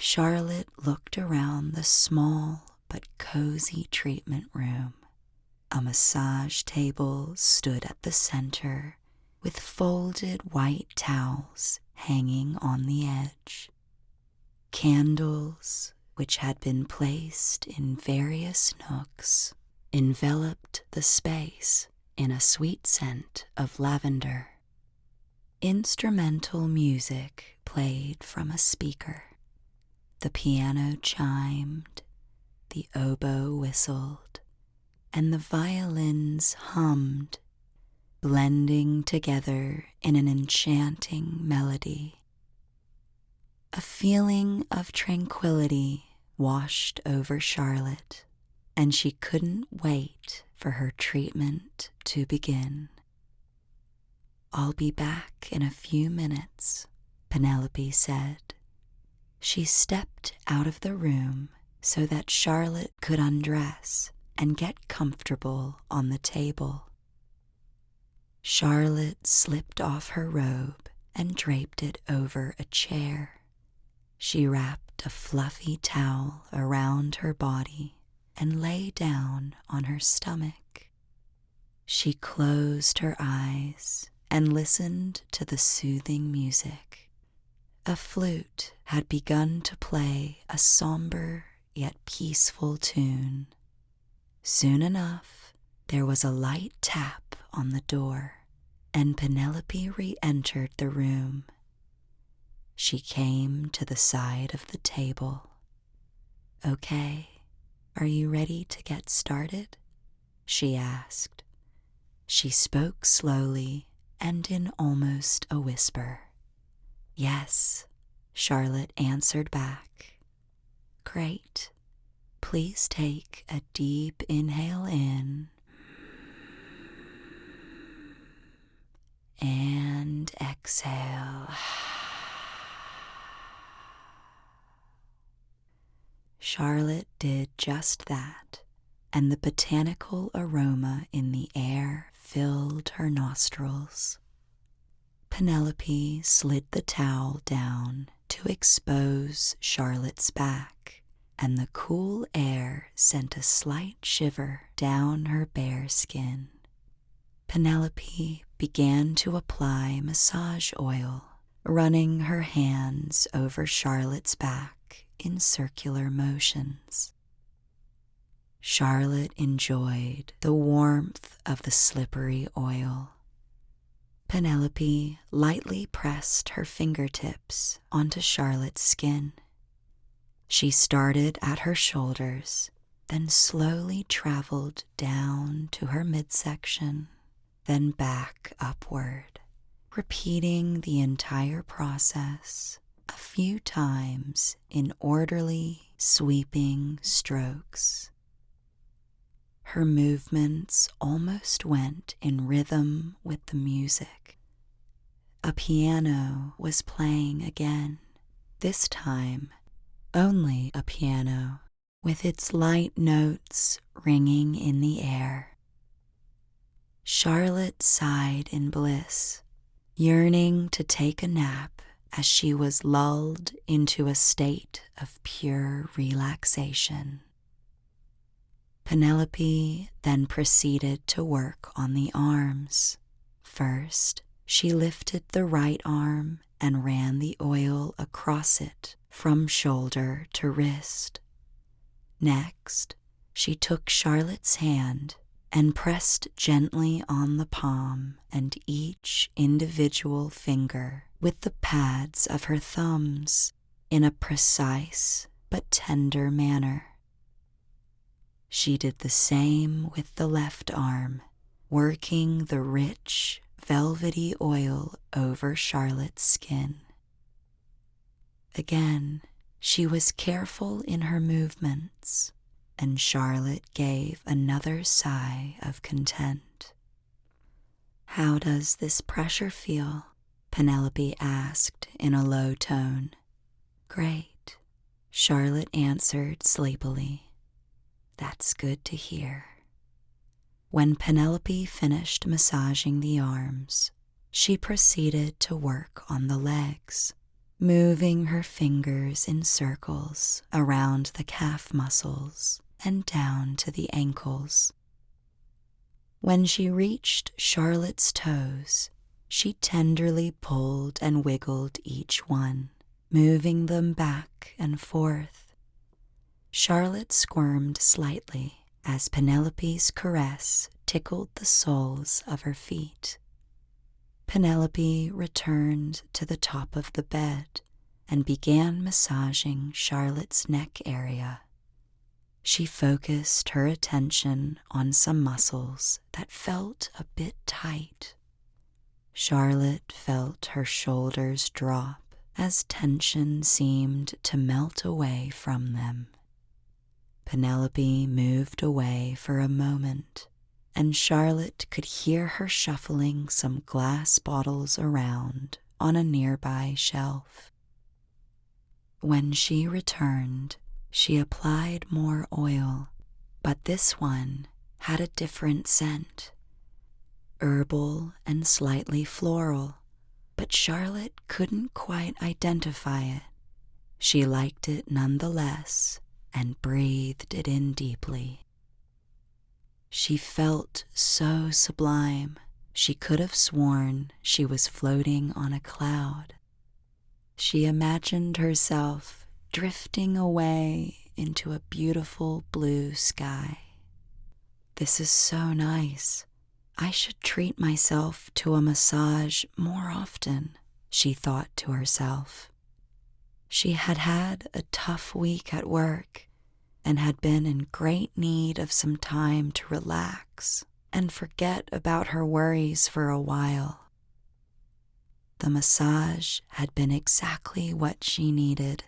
Charlotte looked around the small but cozy treatment room. A massage table stood at the center with folded white towels hanging on the edge. Candles, which had been placed in various nooks, enveloped the space in a sweet scent of lavender. Instrumental music played from a speaker. The piano chimed, the oboe whistled, and the violins hummed, blending together in an enchanting melody. A feeling of tranquility washed over Charlotte, and she couldn't wait for her treatment to begin. "I'll be back in a few minutes," Penelope said. She stepped out of the room so that Charlotte could undress and get comfortable on the table. Charlotte slipped off her robe and draped it over a chair. She wrapped a fluffy towel around her body and lay down on her stomach. She closed her eyes and listened to the soothing music. A flute had begun to play a somber yet peaceful tune. Soon enough, there was a light tap on the door, and Penelope re-entered the room. She came to the side of the table. "Okay, are you ready to get started?" she asked. She spoke slowly and in almost a whisper. "Yes," Charlotte answered back. "Great. Please take a deep inhale in and exhale." Charlotte did just that, and the botanical aroma in the air filled her nostrils. Penelope slid the towel down to expose Charlotte's back, and the cool air sent a slight shiver down her bare skin. Penelope began to apply massage oil, running her hands over Charlotte's back in circular motions. Charlotte enjoyed the warmth of the slippery oil. Penelope lightly pressed her fingertips onto Charlotte's skin. She started at her shoulders, then slowly traveled down to her midsection, then back upward, repeating the entire process a few times in orderly, sweeping strokes. Her movements almost went in rhythm with the music. A piano was playing again, this time only a piano, with its light notes ringing in the air. Charlotte sighed in bliss, yearning to take a nap as she was lulled into a state of pure relaxation. Penelope then proceeded to work on the arms. First, she lifted the right arm and ran the oil across it from shoulder to wrist. Next, she took Charlotte's hand and pressed gently on the palm and each individual finger with the pads of her thumbs in a precise but tender manner. She did the same with the left arm, working the rich, velvety oil over Charlotte's skin. Again, she was careful in her movements, and Charlotte gave another sigh of content. "How does this pressure feel?" Penelope asked in a low tone. "Great," Charlotte answered sleepily. "That's good to hear." When Penelope finished massaging the arms, she proceeded to work on the legs. moving her fingers in circles around the calf muscles and down to the ankles. When she reached Charlotte's toes, she tenderly pulled and wiggled each one, moving them back and forth. Charlotte squirmed slightly as Penelope's caress tickled the soles of her feet. Penelope returned to the top of the bed and began massaging Charlotte's neck area. She focused her attention on some muscles that felt a bit tight. Charlotte felt her shoulders drop as tension seemed to melt away from them. Penelope moved away for a moment, and Charlotte could hear her shuffling some glass bottles around on a nearby shelf. When she returned, she applied more oil, but this one had a different scent. Herbal and slightly floral, but Charlotte couldn't quite identify it. She liked it nonetheless and breathed it in deeply. She felt so sublime, she could have sworn she was floating on a cloud. She imagined herself drifting away into a beautiful blue sky. This is so nice. I should treat myself to a massage more often, she thought to herself. She had had a tough week at work and had been in great need of some time to relax and forget about her worries for a while. The massage had been exactly what she needed.